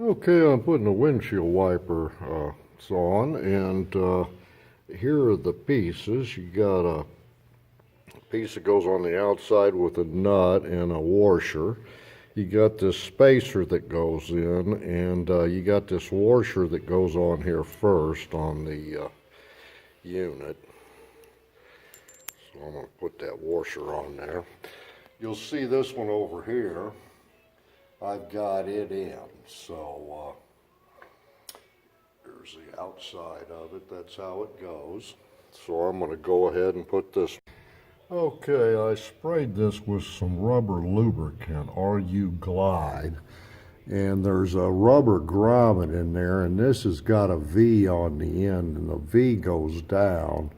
Okay, I'm putting a windshield wiper on, and here are the pieces. You got a piece that goes on the outside with a nut and a washer. You got this spacer that goes in, and you got this washer that goes on here first on the unit. So I'm going to put that washer on there. You'll see this one over here. I've got it in, so there's the outside of it. That's how it goes. So I'm going to go ahead and put this. Okay, I sprayed this with some rubber lubricant, RU Glide, and there's a rubber grommet in there, and this has got a V on the end, and the V goes down.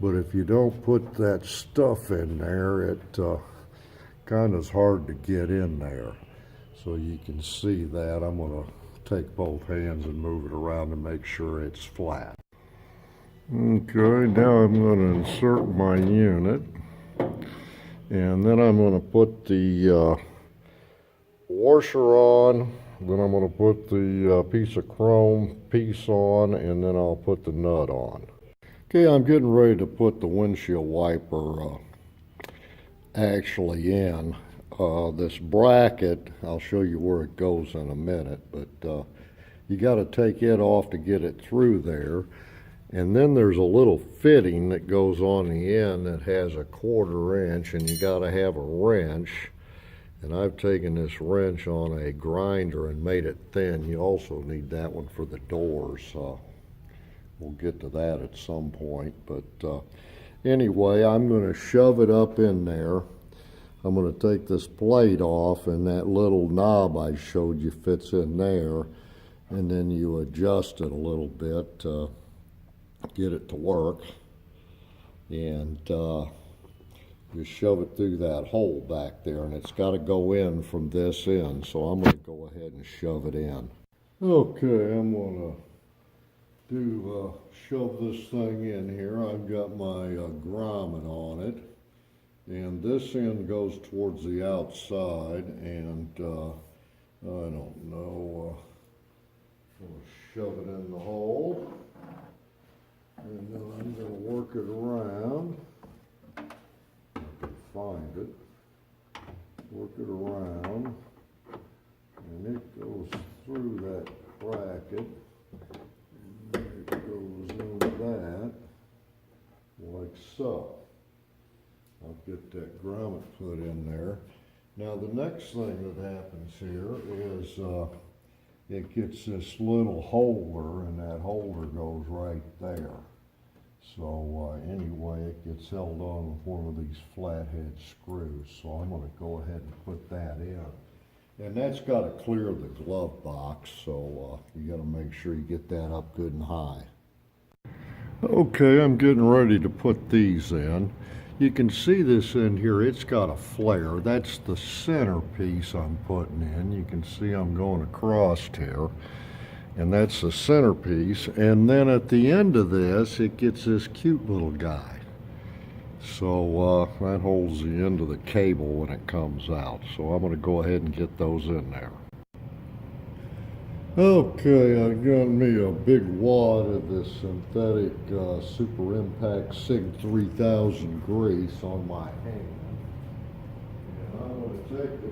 But if you don't put that stuff in there, it kind of is hard to get in there. So you can see that. I'm going to take both hands and move it around to make sure it's flat. Okay, now I'm going to insert my unit. And then I'm going to put the washer on. Then I'm going to put the piece of chrome piece on, and then I'll put the nut on. Okay, I'm getting ready to put the windshield wiper actually in. This bracket, I'll show you where it goes in a minute, but you got to take it off to get it through there. And then there's a little fitting that goes on the end that has a 1/4 inch, and you got to have a wrench. And I've taken this wrench on a grinder and made it thin. You also need that one for the doors. We'll get to that at some point, but anyway, I'm going to shove it up in there. I'm going to take this plate off, and that little knob I showed you fits in there, and then you adjust it a little bit to get it to work, and you shove it through that hole back there, and it's got to go in from this end, so I'm going to go ahead and shove it in. Okay, I'm going to shove this thing in here. I've got my grommet on it. And this end goes towards the outside, and I don't know, I'm going to shove it in the hole, and then I'm going to work it around. I can find it, work it around, and it goes through that bracket, and then it goes into that, like so. I'll get that grommet put in there. Now the next thing that happens here is it gets this little holder, and that holder goes right there. So anyway, it gets held on with one of these flathead screws. So I'm going to go ahead and put that in. And that's got to clear the glove box, so you got to make sure you get that up good and high. Okay, I'm getting ready to put these in. You can see this in here, it's got a flare. That's the center piece I'm putting in. You can see I'm going across here, and that's the center piece. And then at the end of this, it gets this cute little guy. So that holds the end of the cable when it comes out. So I'm going to go ahead and get those in there. Okay, I got me a big wad of this synthetic Super Impact SIG 3000 grease on my hand. And I'm going to take the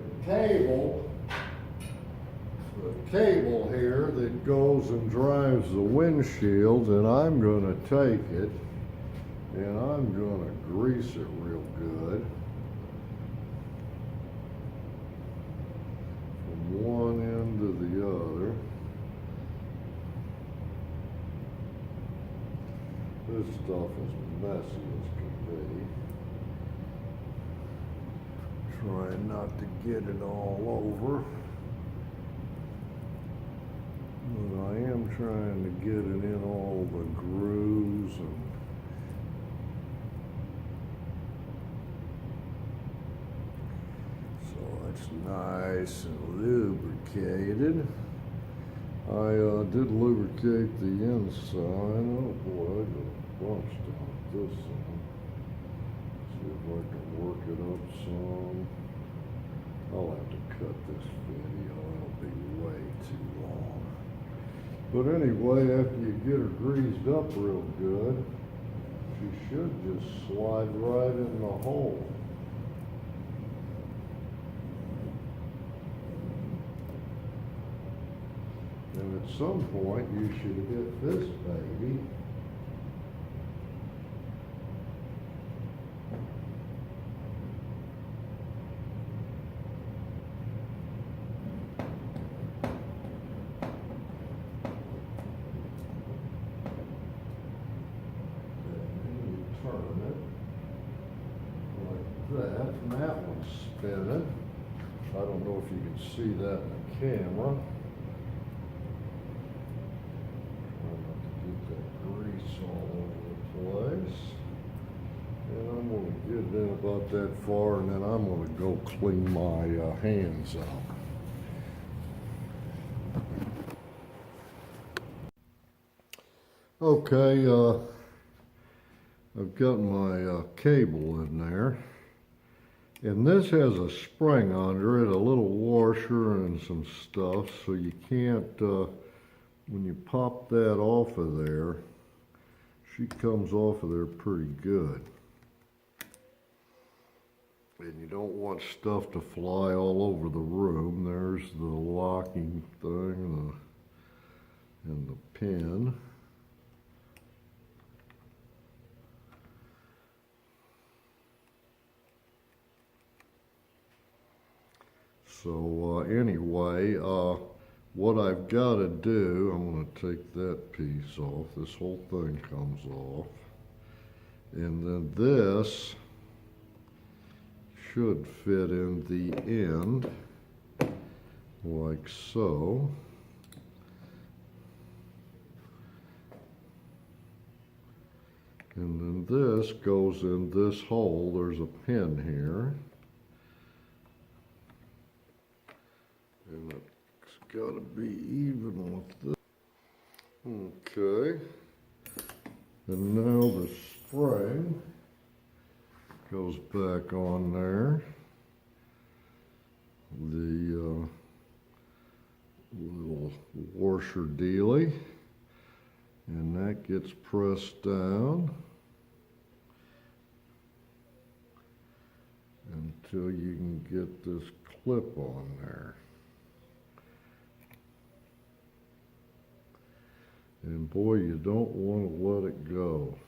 cable here that goes and drives the windshield, and I'm going to take it and I'm going to grease it real good from one end to the other. This stuff is messy as can be. Trying not to get it all over. But I am trying to get it in all the grooves and so it's nice and lubricated. I did lubricate the inside. Oh boy, I got a bunch down this one. See if I can work it up some. I'll have to cut this video. It'll be way too long. But anyway, after you get her greased up real good, she should just slide right in the hole. And at some point you should hit this baby. Turn it like that, and that one's spinning. I don't know if you can see that in the camera. Try not to get that grease all over the place. And I'm going to get it in about that far, and then I'm going to go clean my hands out. Okay, I've got my cable in there, and this has a spring under it, a little washer and some stuff, so you can't, when you pop that off of there, she comes off of there pretty good. And you don't want stuff to fly all over the room. There's the locking thing and the pin. So anyway, what I've got to do, I'm going to take that piece off. This whole thing comes off. And then this should fit in the end, like so. And then this goes in this hole. There's a pin here. And it's got to be even with this. Okay. And now the spring goes back on there. The little washer dealy. And that gets pressed down until you can get this clip on there. And boy, you don't want to let it go.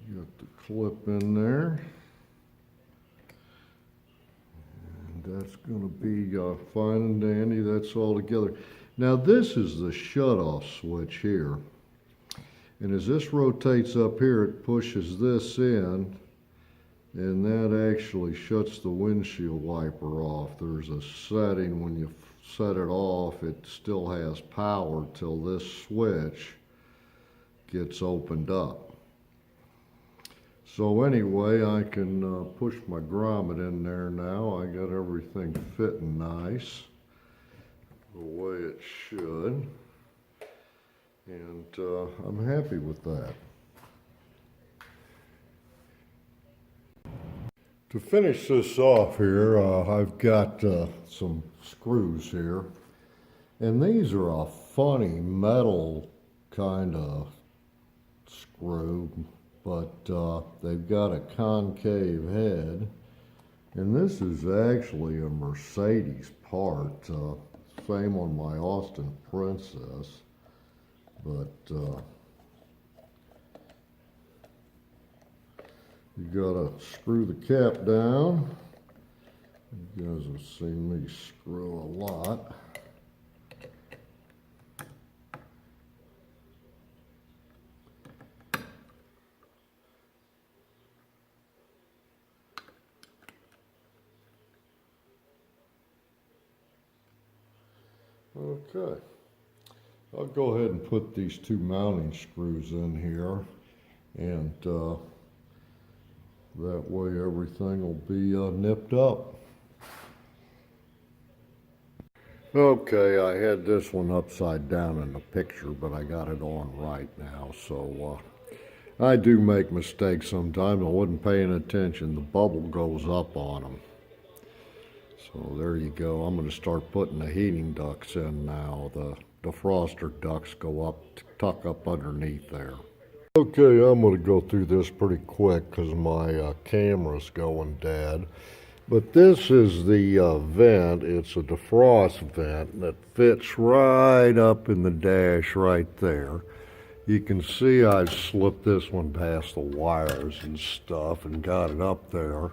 You got the clip in there. And that's going to be fine and dandy. That's all together. Now this is the shut-off switch here. And as this rotates up here, it pushes this in. And that actually shuts the windshield wiper off. There's a setting when you set it off, it still has power till this switch gets opened up. So anyway, I can push my grommet in there now. I got everything fitting nice, the way it should. And I'm happy with that. To finish this off here, I've got some screws here, and these are a funny metal kind of screw, but they've got a concave head, and this is actually a Mercedes part, same on my Austin Princess, but you gotta screw the cap down. You guys have seen me screw a lot. Okay. I'll go ahead and put these two mounting screws in here, and that way everything will be nipped up. Okay, I had this one upside down in the picture, but I got it on right now. So I do make mistakes sometimes. I wasn't paying attention. The bubble goes up on them. So there you go. I'm going to start putting the heating ducts in now. The defroster ducts go up, tuck up underneath there. Okay, I'm going to go through this pretty quick because my camera's going dead. But this is the vent. It's a defrost vent that fits right up in the dash right there. You can see I've slipped this one past the wires and stuff and got it up there.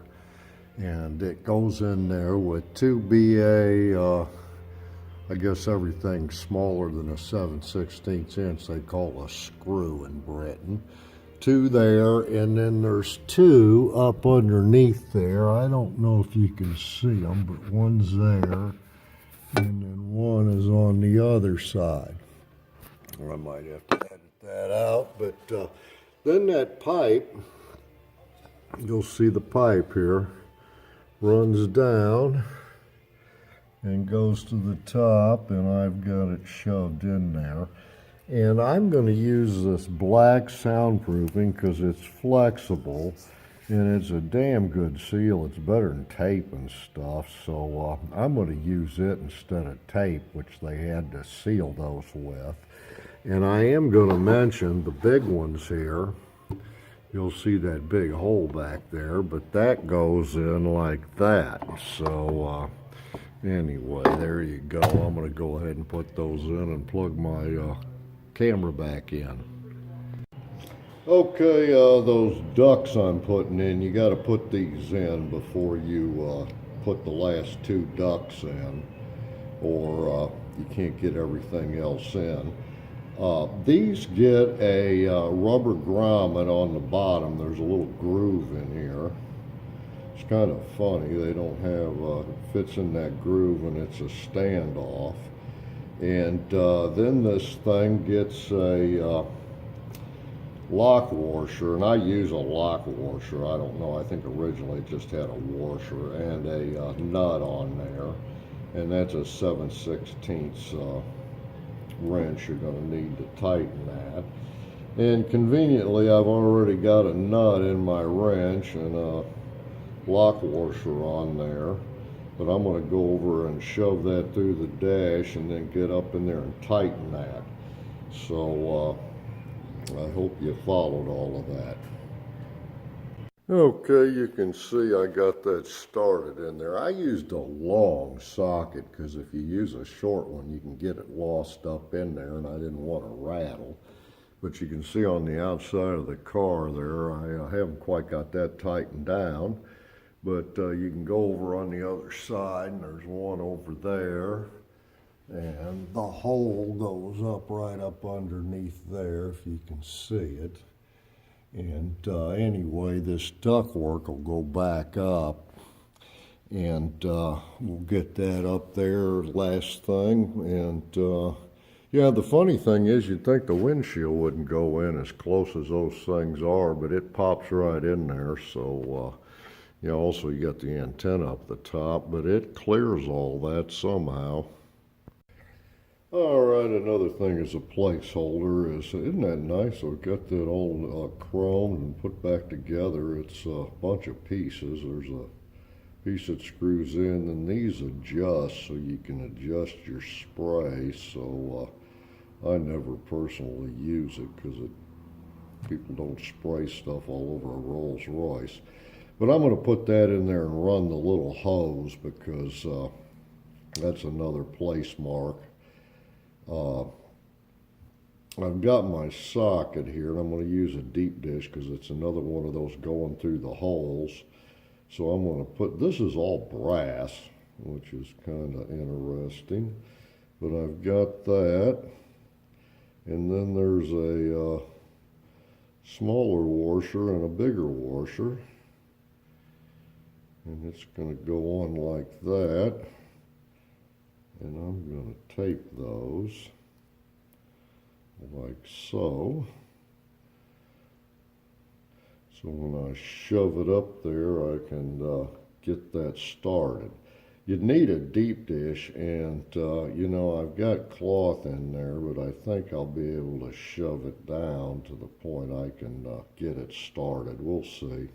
And it goes in there with 2 BA, I guess everything smaller than a 7/16 inch they call a screw in Britain. 2 there, and then there's 2 up underneath there. I don't know if you can see them, but one's there, and then one is on the other side. Or I might have to edit that out, but then that pipe, you'll see the pipe here, runs down and goes to the top, and I've got it shoved in there. And I'm going to use this black soundproofing because it's flexible and it's a damn good seal. It's better than tape and stuff, so I'm going to use it instead of tape, which they had to seal those with. And I am going to mention the big ones here. You'll see that big hole back there, but that goes in like that. So anyway, there you go. I'm going to go ahead and put those in and plug my camera back in. Okay, those ducts I'm putting in, you got to put these in before you put the last 2 ducts in, or you can't get everything else in. These get a rubber grommet on the bottom. There's a little groove in here. It's kind of funny. They don't have, it fits in that groove and it's a standoff. And then this thing gets a lock washer, and I use a lock washer. I don't know, I think originally it just had a washer and a nut on there, and that's a 7/16 wrench you're going to need to tighten that. And conveniently, I've already got a nut in my wrench and a lock washer on there. But I'm going to go over and shove that through the dash and then get up in there and tighten that. So I hope you followed all of that. Okay, you can see I got that started in there. I used a long socket because if you use a short one, you can get it lost up in there, and I didn't want to rattle. But you can see on the outside of the car there, I haven't quite got that tightened down. But you can go over on the other side, and there's one over there, and the hole goes up right up underneath there, if you can see it. And anyway, this ductwork will go back up, and we'll get that up there last thing. And yeah, the funny thing is, you'd think the windshield wouldn't go in as close as those things are, but it pops right in there. So you know, also you got the antenna up the top, but it clears all that somehow. All right, another thing is a placeholder. Isn't that nice? I've got that all chromed and put back together. It's a bunch of pieces. There's a piece that screws in, and these adjust so you can adjust your spray. So I never personally use it because people don't spray stuff all over a Rolls Royce. But I'm going to put that in there and run the little hose because that's another place mark. I've got my socket here, and I'm going to use a deep dish because it's another one of those going through the holes. So I'm going to put, this is all brass, which is kind of interesting. But I've got that. And then there's a smaller washer and a bigger washer. And it's going to go on like that. And I'm going to tape those like so. So when I shove it up there, I can get that started. You'd need a deep dish, and you know, I've got cloth in there, but I think I'll be able to shove it down to the point I can get it started. We'll see.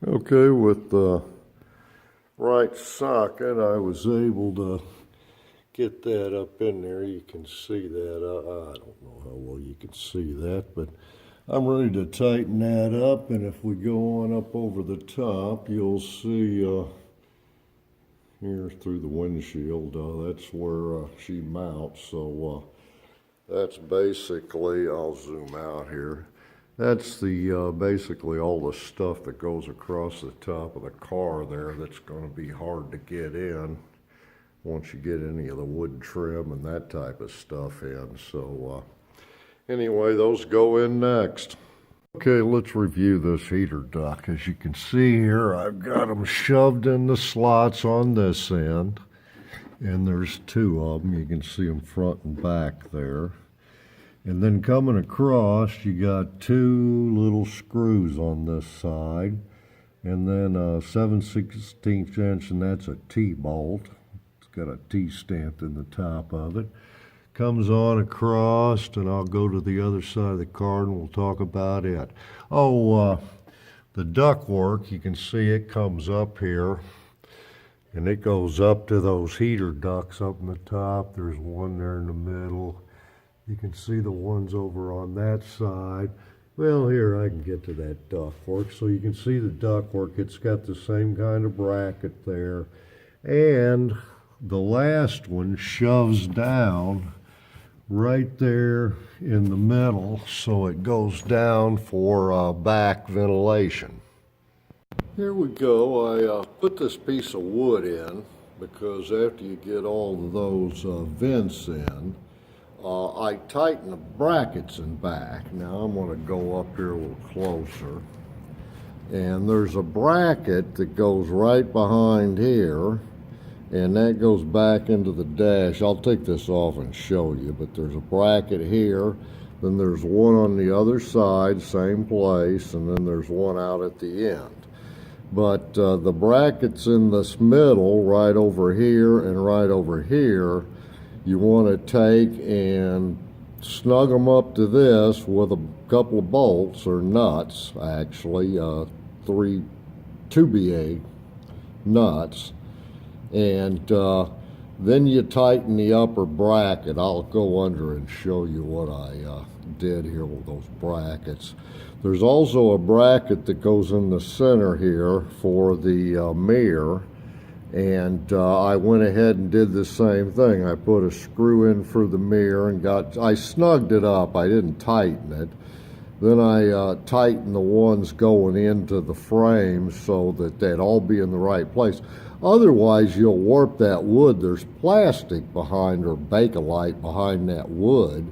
Okay, with the right socket, I was able to get that up in there. You can see that. I don't know how well you can see that, but I'm ready to tighten that up. And if we go on up over the top, you'll see here through the windshield, that's where she mounts. So that's basically, I'll zoom out here. That's the basically all the stuff that goes across the top of the car there that's going to be hard to get in once you get any of the wood trim and that type of stuff in. So anyway, those go in next. Okay, let's review this heater duct. As you can see here, I've got them shoved in the slots on this end, and there's two of them. You can see them front and back there. And then coming across, you got two little screws on this side, and then a 7/16 inch, and that's a T-bolt. It's got a T stamped in the top of it. Comes on across, and I'll go to the other side of the car and we'll talk about it. Oh, the ductwork, you can see it comes up here, and it goes up to those heater ducts up in the top. There's one there in the middle. You can see the ones over on that side. Well, here, I can get to that ductwork. So you can see the ductwork. It's got the same kind of bracket there. And the last one shoves down right there in the middle, so it goes down for back ventilation. Here we go. I put this piece of wood in because after you get all of those vents in, I tighten the brackets in back. Now I'm going to go up here a little closer. And there's a bracket that goes right behind here, and that goes back into the dash. I'll take this off and show you, but there's a bracket here, then there's one on the other side, same place, and then there's one out at the end. But the brackets in this middle, right over here and right over here, you want to take and snug them up to this with a couple of bolts or nuts, actually, 2 BA nuts, and then you tighten the upper bracket. I'll go under and show you what I did here with those brackets. There's also a bracket that goes in the center here for the mirror. And I went ahead and did the same thing. I put a screw in for the mirror and I snugged it up. I didn't tighten it. Then I tightened the ones going into the frame so that they'd all be in the right place. Otherwise, you'll warp that wood. There's plastic behind, or Bakelite behind that wood.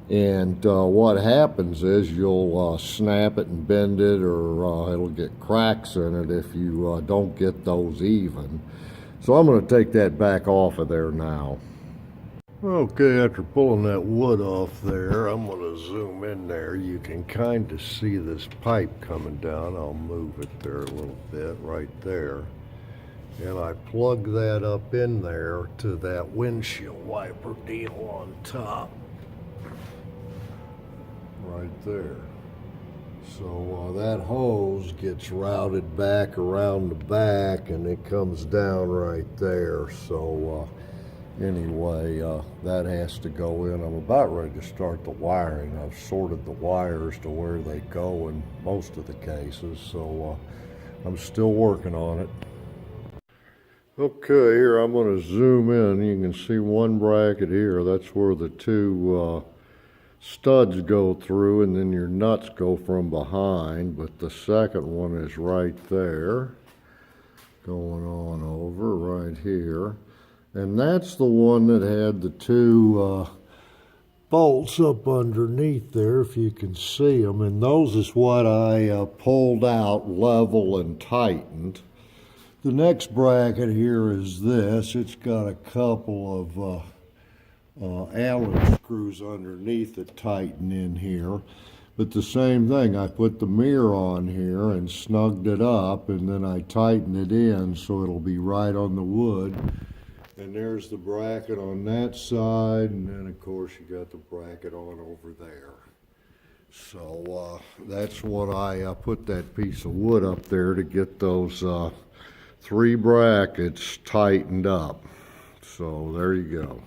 And what happens is you'll snap it and bend it, or it'll get cracks in it if you don't get those even. So I'm going to take that back off of there now. Okay, after pulling that wood off there, I'm going to zoom in there. You can kind of see this pipe coming down. I'll move it there a little bit right there. And I plug that up in there to that windshield wiper deal on top. Right there. So that hose gets routed back around the back, and it comes down right there. So anyway, that has to go in. I'm about ready to start the wiring. I've sorted the wires to where they go in most of the cases, so I'm still working on it. Okay, here I'm going to zoom in. You can see one bracket here. That's where the two studs go through, and then your nuts go from behind, but the second one is right there, going on over right here, and that's the one that had the two bolts up underneath there, if you can see them, and those is what I pulled out, level and tightened. The next bracket here is this. It's got a couple of Allen screws underneath that tighten in here, but the same thing, I put the mirror on here and snugged it up, and then I tighten it in so it'll be right on the wood. And there's the bracket on that side, and then of course you got the bracket on over there. So that's what I put that piece of wood up there to get those 3 brackets tightened up. So there you go.